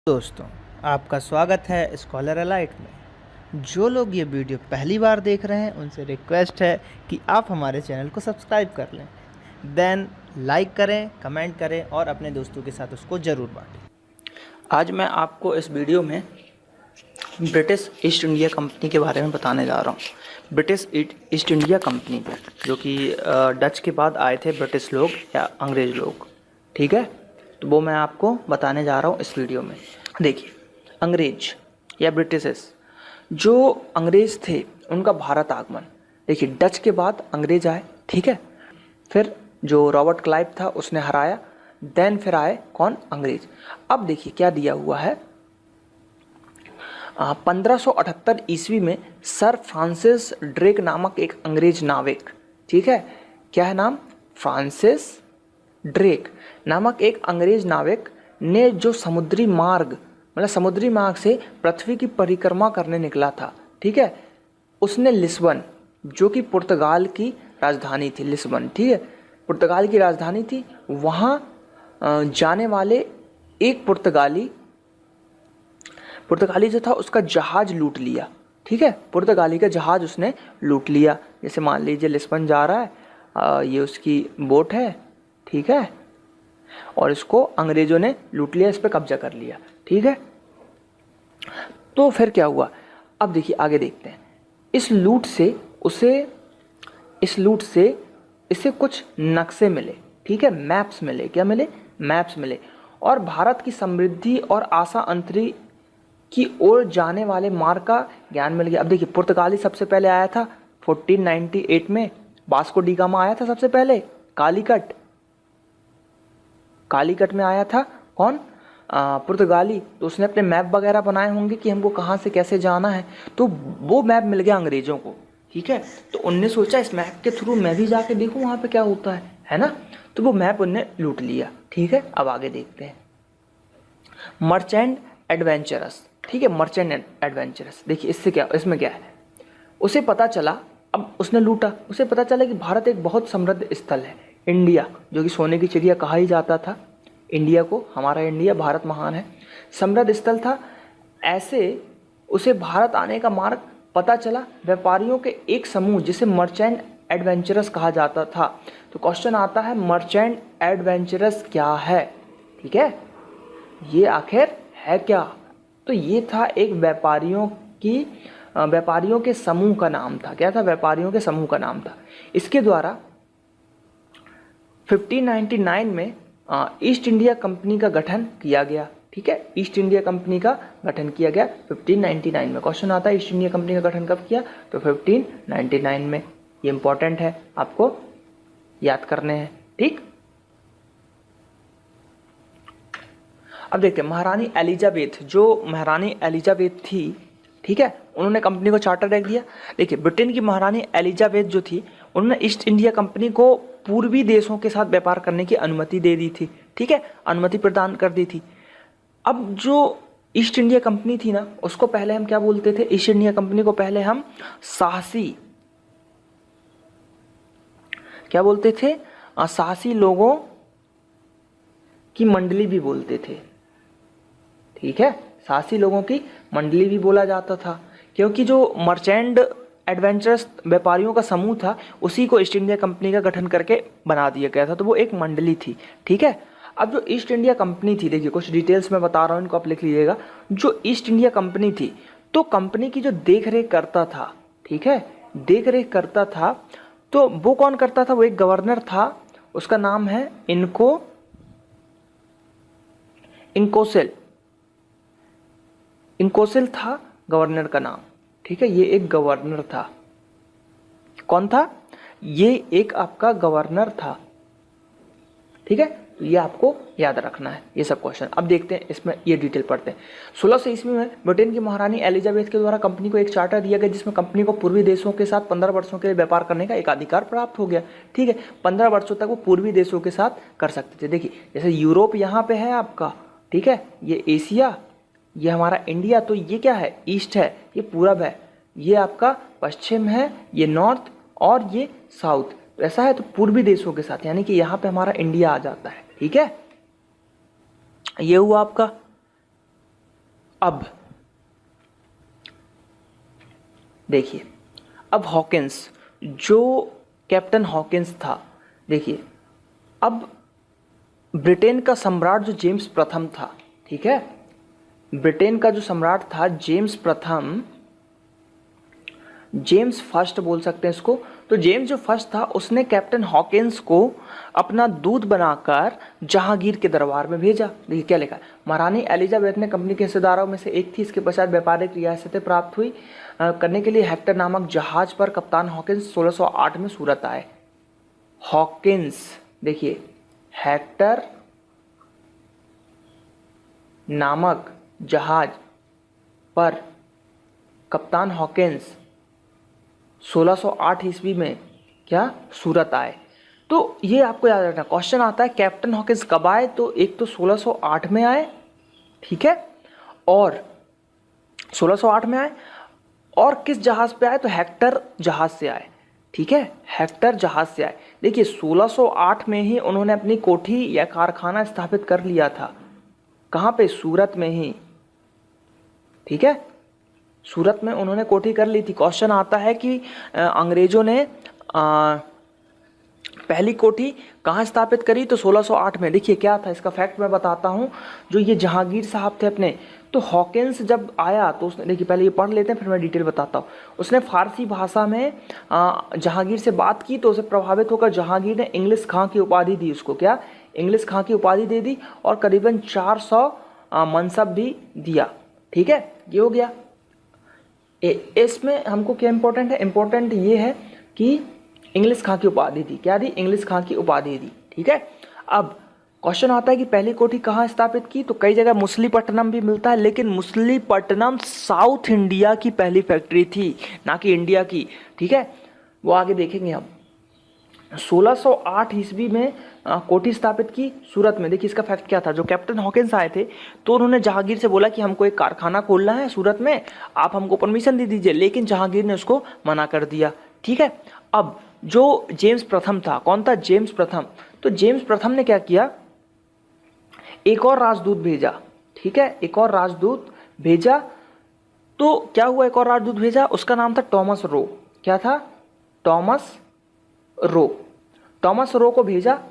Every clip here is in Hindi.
दोस्तों, आपका स्वागत है स्कॉलर अलाइट में। जो लोग ये वीडियो पहली बार देख रहे हैं उनसे रिक्वेस्ट है कि आप हमारे चैनल को सब्सक्राइब कर लें, देन लाइक करें, कमेंट करें और अपने दोस्तों के साथ उसको ज़रूर बांटें। आज मैं आपको इस वीडियो में ब्रिटिश ईस्ट इंडिया कंपनी के बारे में बताने जा रहा हूँ। ब्रिटिश ईस्ट इंडिया कंपनी जो कि डच के बाद आए थे ब्रिटिश लोग या अंग्रेज़ लोग, ठीक है। तो वो मैं आपको बताने जा रहा हूँ इस वीडियो में। देखिए, अंग्रेज या ब्रिटिशर्स, जो अंग्रेज़ थे उनका भारत आगमन, देखिए डच के बाद अंग्रेज आए, ठीक है। फिर जो रॉबर्ट क्लाइव था उसने हराया, देन फिर आए कौन? अंग्रेज। अब देखिए क्या दिया हुआ है। 1578 ईस्वी में सर फ्रांसिस ड्रेक नामक एक अंग्रेज नाविक, ठीक है, क्या है नाम? फ्रांसिस ड्रेक नामक एक अंग्रेज नाविक ने जो समुद्री मार्ग से पृथ्वी की परिक्रमा करने निकला था, ठीक है, उसने लिस्बन, जो कि पुर्तगाल की राजधानी थी, लिस्बन, ठीक है, पुर्तगाल की राजधानी थी, वहाँ जाने वाले एक पुर्तगाली जो था उसका जहाज लूट लिया, ठीक है, पुर्तगाली का जहाज उसने लूट लिया। जैसे मान लीजिए लिस्बन जा रहा है, ये उसकी बोट है, ठीक है, और इसको अंग्रेजों ने लूट लिया, इस पर कब्जा कर लिया, ठीक है। तो फिर क्या हुआ, अब देखिए आगे देखते हैं। इस लूट से इसे कुछ नक्शे मिले, ठीक है, मैप्स मिले। क्या मिले? मैप्स मिले, और भारत की समृद्धि और आशा अंतरी की ओर जाने वाले मार्ग का ज्ञान मिल गया। अब देखिए, पुर्तगाली सबसे पहले आया था 1498 में, वास्को डी गामा आया था सबसे पहले, कालीकट में आया था कौन? पुर्तगाली। तो उसने अपने मैप वगैरह बनाए होंगे कि हमको कहाँ से कैसे जाना है, तो वो मैप मिल गया अंग्रेजों को, ठीक है। तो उनने सोचा इस मैप के थ्रू मैं भी जाके देखूँ वहाँ पे क्या होता है ना। तो वो मैप उनने लूट लिया, ठीक है। अब आगे देखते हैं। मर्चेंट एडवेंचरस, ठीक है, मर्चेंट एडवेंचरस। देखिए इसमें क्या है, उसे पता चला, अब उसने लूटा, उसे पता चला कि भारत एक बहुत समृद्ध स्थल है, इंडिया, जो कि सोने की चिड़िया कहा ही जाता था इंडिया को, हमारा इंडिया, भारत महान है, समृद्ध स्थल था। ऐसे उसे भारत आने का मार्ग पता चला व्यापारियों के एक समूह जिसे मर्चेंट एडवेंचरस कहा जाता था। तो क्वेश्चन आता है, मर्चेंट एडवेंचरस क्या है, ठीक है, ये आखिर है क्या? तो ये था एक व्यापारियों के समूह का नाम था। क्या था? व्यापारियों के समूह का नाम था। इसके द्वारा 1599 में ईस्ट इंडिया कंपनी का गठन किया गया, ठीक है, ईस्ट इंडिया कंपनी का गठन किया गया 1599 में। क्वेश्चन आता है ईस्ट इंडिया कंपनी का गठन कब किया? तो 1599 में। ये इंपॉर्टेंट है, आपको याद करने हैं, ठीक। अब देखते हैं, महारानी एलिजाबेथ थी, ठीक है, उन्होंने कंपनी को चार्टर दे दिया। देखिए, ब्रिटेन की महारानी एलिजाबेथ जो थी, उन्होंने ईस्ट इंडिया कंपनी को पूर्वी देशों के साथ व्यापार करने की अनुमति दे दी थी, ठीक है, अनुमति प्रदान कर दी थी। अब जो ईस्ट इंडिया कंपनी थी ना, उसको पहले हम क्या बोलते थे? ईस्ट इंडिया कंपनी को पहले हम साहसी, क्या बोलते थे? साहसी लोगों की मंडली भी बोलते थे, ठीक है, साहसी लोगों की मंडली भी बोला जाता था, क्योंकि जो मर्चेंट एडवेंचरस व्यापारियों का समूह था उसी को ईस्ट इंडिया कंपनी का गठन करके बना दिया गया था, तो वो एक मंडली थी, ठीक है। अब जो ईस्ट इंडिया कंपनी थी, देखिए कुछ डिटेल्स मैं बता रहा हूँ, इनको आप लिख लीजिएगा। जो ईस्ट इंडिया कंपनी थी, तो कंपनी की जो देख रेख करता था, ठीक है, देख रेख करता था, तो वो कौन करता था? वो एक गवर्नर था, उसका नाम है इंकोसेल था गवर्नर का नाम, ठीक है, ये एक गवर्नर था। कौन था? ये एक आपका गवर्नर था, ठीक है। तो ये आपको याद रखना है, ये सब क्वेश्चन। अब देखते हैं इसमें, ये डिटेल पढ़ते हैं। 1600 ईस्वी में ब्रिटेन की महारानी एलिजाबेथ के द्वारा कंपनी को एक चार्टर दिया गया, जिसमें कंपनी को पूर्वी देशों के साथ 15 वर्षों के लिए व्यापार करने का एक अधिकार प्राप्त हो गया, ठीक है। 15 वर्षों तक वो पूर्वी देशों के साथ कर सकते थे। देखिए, जैसे यूरोप यहाँ पे है आपका, ठीक है, ये एशिया, ये हमारा इंडिया, तो ये क्या है? ईस्ट है, ये पूरब है, ये आपका पश्चिम है, ये नॉर्थ, और ये साउथ। ऐसा है, तो पूर्वी देशों के साथ, यानी कि यहाँ पे हमारा इंडिया आ जाता है, ठीक है। ये हुआ आपका। अब देखिए, अब हॉकिंस, जो कैप्टन हॉकिंस था, देखिए अब ब्रिटेन का सम्राट जो जेम्स प्रथम था, ठीक है, ब्रिटेन का जो सम्राट था जेम्स प्रथम, जेम्स फर्स्ट बोल सकते हैं इसको, तो जेम्स जो फर्स्ट था उसने कैप्टन हॉकिंस को अपना दूत बनाकर जहांगीर के दरबार में भेजा। देखिए क्या लिखा है, महारानी एलिजाबेथ ने कंपनी के हिस्सेदारों में से एक थी। इसके पश्चात व्यापारिक रियासतें प्राप्त हुई करने के लिए हेक्टर नामक जहाज पर कप्तान हॉकिंस 1608 में सूरत आए। हॉकिंस, देखिए हेक्टर नामक जहाज पर कप्तान हॉकिंस 1608 ईस्वी में क्या सूरत आए। तो ये आपको याद रखना, क्वेश्चन आता है कैप्टन हॉकिंस कब आए, तो एक तो 1608 में आए, ठीक है, और 1608 में आए, और किस जहाज पे आए, तो हेक्टर जहाज से आए, ठीक है, हेक्टर जहाज से आए। देखिए 1608 में ही उन्होंने अपनी कोठी या कारखाना स्थापित कर लिया था। कहाँ पे, सूरत में ही, ठीक है, सूरत में उन्होंने कोठी कर ली थी। क्वेश्चन आता है कि अंग्रेजों ने पहली कोठी कहाँ स्थापित करी, तो 1608 में। देखिए क्या था इसका फैक्ट मैं बताता हूँ। जो ये जहांगीर साहब थे अपने, तो हॉकिंस जब आया तो उसने, देखिए पहले ये पढ़ लेते हैं फिर मैं डिटेल बताता हूँ। उसने फारसी भाषा में जहांगीर से बात की, तो उसे प्रभावित होकर जहांगीर ने इंग्लिश खां की उपाधि दी उसको, क्या, इंग्लिश खां की उपाधि दे दी, और करीबन 400 मनसब भी दिया, ठीक है, ये हो गया। इसमें हमको क्या इंपॉर्टेंट है, इंपॉर्टेंट ये है कि इंग्लिश खां की उपाधि दी, क्या दी, इंग्लिश खां की उपाधि दी, ठीक है। अब क्वेश्चन आता है कि पहली कोठी कहाँ स्थापित की, तो कई जगह मुसलीपट्टनम भी मिलता है, लेकिन मुसलीपट्टनम साउथ इंडिया की पहली फैक्ट्री थी, ना कि इंडिया की, ठीक है, वो आगे देखेंगे हम। 1608 ईस्वी में कोठी स्थापित की सूरत में। देखिए इसका फैक्ट क्या था, जो कैप्टन हॉकिंस आए थे तो उन्होंने जहांगीर से बोला कि हमको एक कारखाना खोलना है सूरत में, आप हमको परमिशन दे दीजिए, लेकिन जहांगीर ने उसको मना कर दिया, ठीक है। अब जो जेम्स प्रथम था, कौन था, जेम्स प्रथम, तो जेम्स प्रथम ने क्या किया, एक और राजदूत भेजा, ठीक है, एक और राजदूत भेजा। तो क्या हुआ, एक और राजदूत भेजा, उसका नाम था टॉमस रो। क्या था, टॉमस रो। टॉमस रो को भेजा,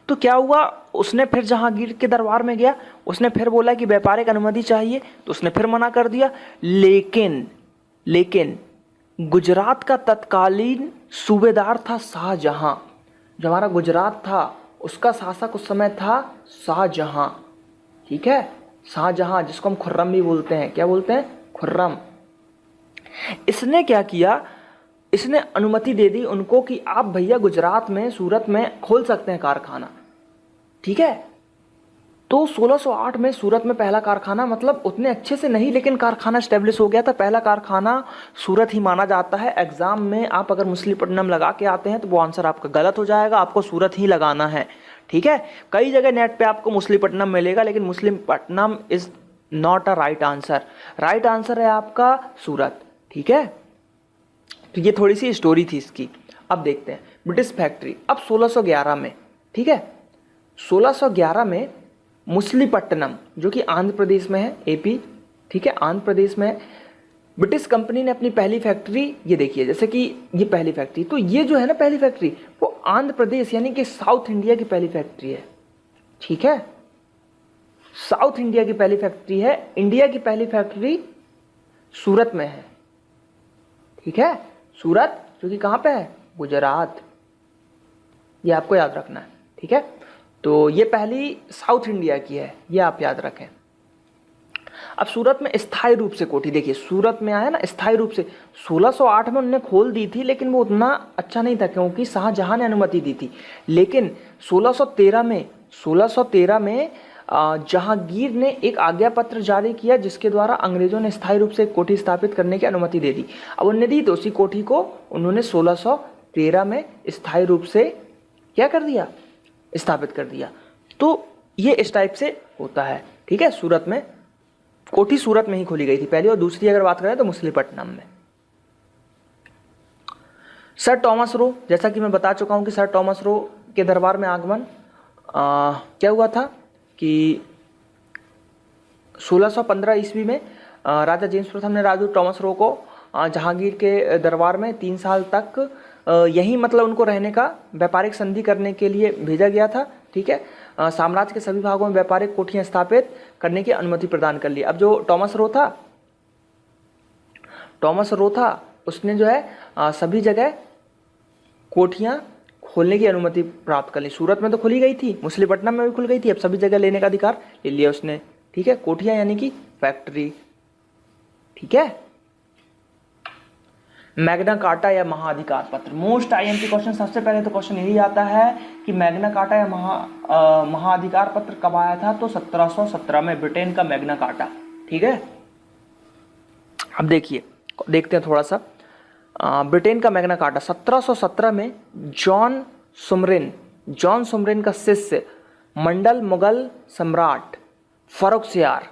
तो क्या हुआ, उसने फिर जहांगीर के दरबार में गया, उसने फिर बोला कि व्यापारिक अनुमति चाहिए, तो उसने फिर मना कर दिया। लेकिन गुजरात का तत्कालीन सूबेदार था शाहजहां। जो हमारा गुजरात था उसका शासक उस समय था शाहजहां, ठीक है, शाहजहां, जिसको हम खुर्रम भी बोलते हैं, क्या बोलते हैं, खुर्रम। इसने क्या किया, इसने अनुमति दे दी उनको कि आप भैया गुजरात में सूरत में खोल सकते हैं कारखाना, ठीक है। तो 1608 में सूरत में पहला कारखाना, मतलब उतने अच्छे से नहीं लेकिन कारखाना स्टेब्लिश हो गया था। पहला कारखाना सूरत ही माना जाता है। एग्जाम में आप अगर मुसलीपट्टनम लगा के आते हैं तो वो आंसर आपका गलत हो जाएगा, आपको सूरत ही लगाना है, ठीक है। कई जगह नेट पे आपको मुसलीपट्टनम मिलेगा, लेकिन Masulipatnam is not a right answer. Right answer है आपका सूरत, ठीक है। तो ये थोड़ी सी स्टोरी थी इसकी। अब देखते हैं ब्रिटिश फैक्ट्री। अब 1611 में, ठीक है, 1611 में मुसलीपट्टनम, जो कि आंध्र प्रदेश में है, एपी, ठीक है, आंध्र प्रदेश में है, ब्रिटिश कंपनी ने अपनी पहली फैक्ट्री, ये देखिए जैसे कि ये पहली फैक्ट्री, तो ये जो है ना पहली फैक्ट्री, वो आंध्र प्रदेश यानी कि साउथ इंडिया की पहली फैक्ट्री है, ठीक है, साउथ इंडिया की पहली फैक्ट्री है। इंडिया की पहली फैक्ट्री सूरत में है, ठीक है, सूरत, जो कि कहाँ पे है, गुजरात, ये आपको याद रखना है, ठीक है। तो ये पहली साउथ इंडिया की है, ये आप याद रखें। अब सूरत में स्थायी रूप से कोठी, देखिए सूरत में आया ना स्थायी रूप से, 1608 में उन्होंने खोल दी थी, लेकिन वो उतना अच्छा नहीं था क्योंकि शाहजहां ने अनुमति दी थी। लेकिन 1613 में जहांगीर ने एक आज्ञा पत्र जारी किया, जिसके द्वारा अंग्रेजों ने स्थायी रूप से एक कोठी स्थापित करने की अनुमति दे दी। अब उन्होंने दी तो उसी कोठी को उन्होंने 1613 में स्थायी रूप से क्या कर दिया, स्थापित कर दिया। तो ये इस टाइप से होता है, ठीक है। सूरत में कोठी सूरत में ही खोली गई थी पहली, और दूसरी अगर बात करें तो मुसलीपट्टनम में। सर टॉमस रो, जैसा कि मैं बता चुका हूं कि सर टॉमस रो के दरबार में आगमन क्या हुआ था कि 1615 ईस्वी में राजा जेम्स प्रथम ने राजू टॉमस रो को जहांगीर के दरबार में 3 साल तक यहीं मतलब उनको रहने का व्यापारिक संधि करने के लिए भेजा गया था। ठीक है, साम्राज्य के सभी भागों में व्यापारिक कोठियां स्थापित करने की अनुमति प्रदान कर ली। अब जो टॉमस रो था उसने जो है सभी जगह कोठियां खोलने की अनुमति प्राप्त कर ली। सूरत में तो खुली गई थी, मछलीपट्टनम में भी खुल गई थी, अब सभी जगह लेने का अधिकार ले लिया उसने। ठीक है, कोठियां यानी कि फैक्ट्री। ठीक है, मैग्ना कार्टा या महाअधिकार पत्र, मोस्ट आईएमपी क्वेश्चन। सबसे पहले तो क्वेश्चन यही आता है कि मैग्ना कार्टा या महाअधिकार पत्र कब आया था, तो 1717 में, ब्रिटेन का मैग्ना कार्टा। ठीक है, अब देखते हैं थोड़ा सा ब्रिटेन का मैग्ना कार्टा। 1717 में जॉन सुमरिन का शिष्य मंडल मुगल सम्राट फर्रुखसियार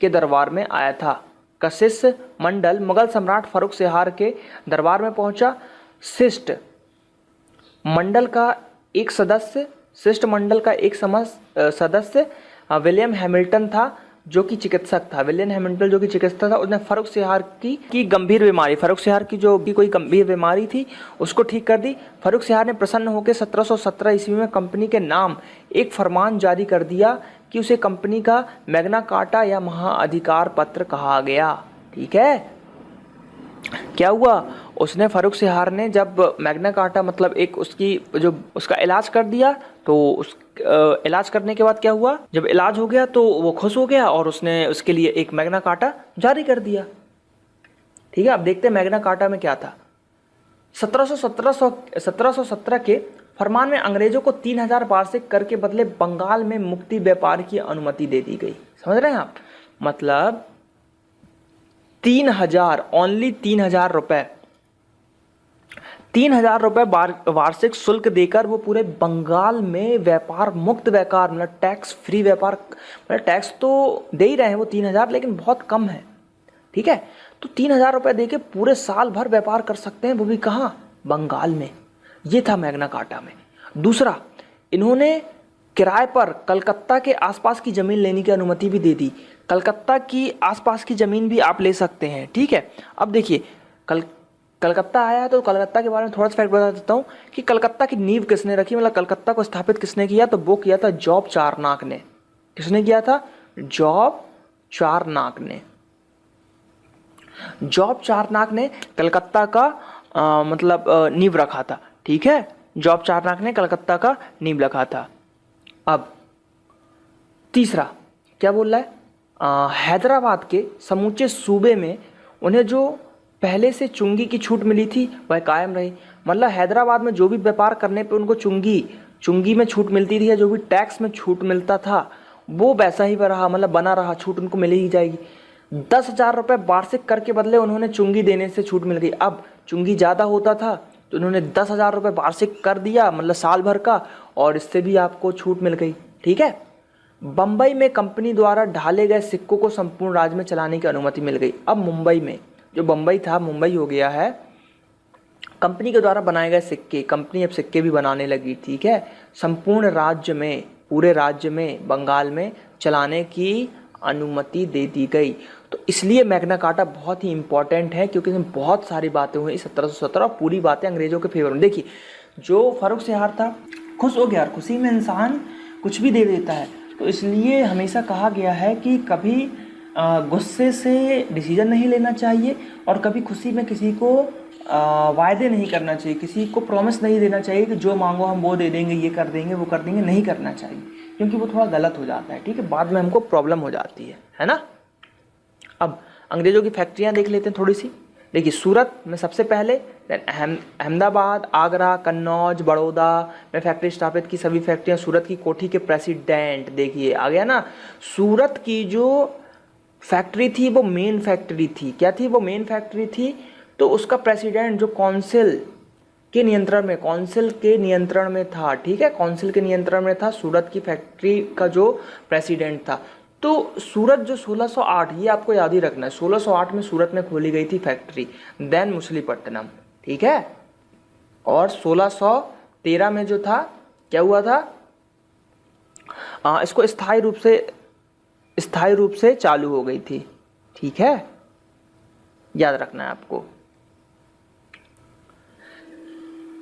के दरबार में आया था। का शिष्य मंडल मुगल सम्राट फर्रुखसियार के दरबार में पहुंचा। शिष्ट मंडल का एक सदस्य विलियम हैमिल्टन था, जो कि चिकित्सक था। उसने फर्रुखसियार की गंभीर बीमारी, फर्रुखसियार की जो भी कोई गंभीर बीमारी थी उसको ठीक कर दी। फर्रुखसियार ने प्रसन्न होकर 1717 ईस्वी में कंपनी के नाम एक फरमान जारी कर दिया कि उसे कंपनी का मैग्ना कार्टा या महाअधिकार पत्र कहा गया। ठीक है, क्या हुआ, उसने फर्रुखसियार ने जब मैग्ना कार्टा मतलब एक उसका इलाज कर दिया, तो उस इलाज करने के बाद क्या हुआ, जब इलाज हो गया तो वो खुश हो गया और उसने उसके लिए एक मैग्ना कार्टा जारी कर दिया। ठीक है, अब देखते हैं मैग्ना कार्टा में क्या था। 1717 के फरमान में अंग्रेजों को 3000 वार्षिक कर के बदले बंगाल में मुक्ति व्यापार की अनुमति दे दी गई। समझ रहे हैं आप, मतलब 3000, ओनली 3000 रुपए, 3000 रुपए वार्षिक शुल्क देकर वो पूरे बंगाल में व्यापार मुक्त व्यापार, मतलब टैक्स फ्री व्यापार, मतलब टैक्स तो दे ही रहे हैं वो 3000, लेकिन बहुत कम है। ठीक है, तो 3000 रुपए देके पूरे साल भर व्यापार कर सकते हैं, वो भी कहाँ, बंगाल में। ये था मैग्ना कार्टा में। दूसरा, इन्होंने किराए पर कलकत्ता के आसपास की जमीन लेने की अनुमति भी दे दी। कलकत्ता की आसपास की जमीन भी आप ले सकते हैं। ठीक है, अब देखिए कलकत्ता आया है तो कलकत्ता के बारे में थोड़ा सा फैक्ट बता देता हूँ कि कलकत्ता की नींव किसने रखी, मतलब कलकत्ता को स्थापित किसने किया, तो वो किया था जॉब चारनाक ने। किसने किया था, जॉब चारनाक ने। जॉब चारनाक ने कलकत्ता का नींव रखा था। ठीक है, जॉब चारनाक ने कलकत्ता का नींव रखा था। अब तीसरा क्या बोल रहा है, हैदराबाद के समूचे सूबे में उन्हें जो पहले से चुंगी की छूट मिली थी वह कायम रही। मतलब हैदराबाद में जो भी व्यापार करने पे उनको चुंगी में छूट मिलती थी, या जो भी टैक्स में छूट मिलता था वो वैसा ही रहा, मतलब बना रहा, छूट उनको मिल ही जाएगी। 10,000 रुपये वार्षिक कर के बदले उन्होंने चुंगी देने से छूट मिल गई। अब चुंगी ज़्यादा होता था तो उन्होंने 10,000 रुपये वार्षिक कर दिया, मतलब साल भर का, और इससे भी आपको छूट मिल गई। ठीक है, बम्बई में कंपनी द्वारा ढाले गए सिक्कों को संपूर्ण राज्य में चलाने की अनुमति मिल गई। अब मुंबई में, जो बम्बई था मुंबई हो गया है, कंपनी के द्वारा बनाए गए सिक्के, कंपनी अब सिक्के भी बनाने लगी। ठीक है, संपूर्ण राज्य में, पूरे राज्य में, बंगाल में चलाने की अनुमति दे दी गई। तो इसलिए मैग्ना कार्टा बहुत ही इंपॉर्टेंट है, क्योंकि इसमें बहुत सारी बातें हुई 1717, पूरी बातें अंग्रेजों के फेवर में। देखिए, जो फर्रुखसियार था खुश हो गया, और खुशी में इंसान कुछ भी दे देता है। तो इसलिए हमेशा कहा गया है कि कभी गुस्से से डिसीजन नहीं लेना चाहिए, और कभी खुशी में किसी को वायदे नहीं करना चाहिए, किसी को प्रॉमिस नहीं देना चाहिए कि जो मांगो हम वो दे देंगे, ये कर देंगे, वो कर देंगे, नहीं करना चाहिए, क्योंकि वो थोड़ा गलत हो जाता है। ठीक है, बाद में हमको प्रॉब्लम हो जाती है ना। अब अंग्रेजों की फैक्ट्रियाँ देख लेते हैं थोड़ी सी। देखिए, सूरत में सबसे पहले, अहमदाबाद, आगरा, कन्नौज, बड़ौदा में फैक्ट्री स्थापित की। सभी फैक्ट्रियाँ सूरत की कोठी के प्रेसिडेंट, देखिए आ गया ना, सूरत की जो फैक्ट्री थी वो मेन फैक्ट्री थी। क्या थी वो? मेन फैक्ट्री थी। तो उसका प्रेसिडेंट जो काउंसिल के नियंत्रण में था। ठीक है, काउंसिल के नियंत्रण में था, सूरत की फैक्ट्री का जो प्रेसिडेंट था। तो सूरत जो 1608, ये आपको याद ही रखना है, 1608 में सूरत में खोली गई थी फैक्ट्री, देन मछलीपट्टनम। ठीक है, और 1613 में जो था क्या हुआ था, इसको स्थायी रूप से स्थायी रूप से चालू हो गई थी। ठीक है, याद रखना है आपको।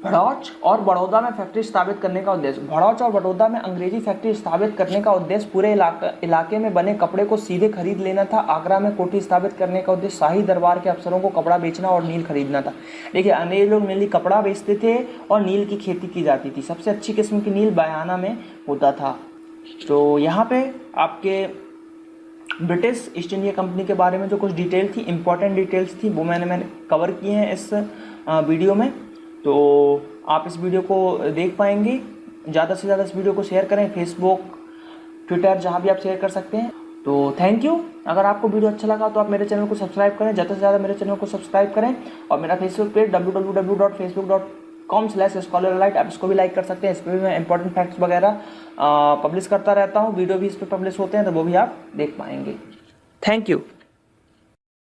भड़ौच और बड़ौदा में फैक्ट्री स्थापित करने का उद्देश्य। भड़ौच और बड़ौदा में अंग्रेजी फैक्ट्री स्थापित करने का उद्देश्य पूरे इलाके में बने कपड़े को सीधे खरीद लेना था। आगरा में कोठी स्थापित करने का उद्देश्य शाही दरबार के अफसरों को कपड़ा बेचना और नील खरीदना था। देखिए, अंग्रेज लोग नीली कपड़ा बेचते थे और नील की खेती की जाती थी। सबसे अच्छी किस्म की नील बयाना में होता था। तो यहाँ पे आपके ब्रिटिश ईस्ट इंडिया कंपनी के बारे में जो कुछ डिटेल थी, इंपॉर्टेंट डिटेल्स थी, वो मैंने कवर किए हैं इस वीडियो में। तो आप इस वीडियो को देख पाएंगे। ज़्यादा से ज़्यादा इस वीडियो को शेयर करें, फेसबुक, ट्विटर, जहाँ भी आप शेयर कर सकते हैं। तो थैंक यू। अगर आपको वीडियो अच्छा लगा तो आप मेरे चैनल को सब्सक्राइब करें, ज़्यादा से ज़्यादा मेरे चैनल को सब्सक्राइब करें। और मेरा फेसबुक पेज www.facebook.com/scholarlight, आप इसको भी लाइक कर सकते हैं। इस पर भी मैं इंपॉर्टेंट फैक्ट्स वगैरह पब्लिश करता रहता हूँ। वीडियो भी इस पर पब्लिश होते हैं, तो वो भी आप देख पाएंगे। Thank you.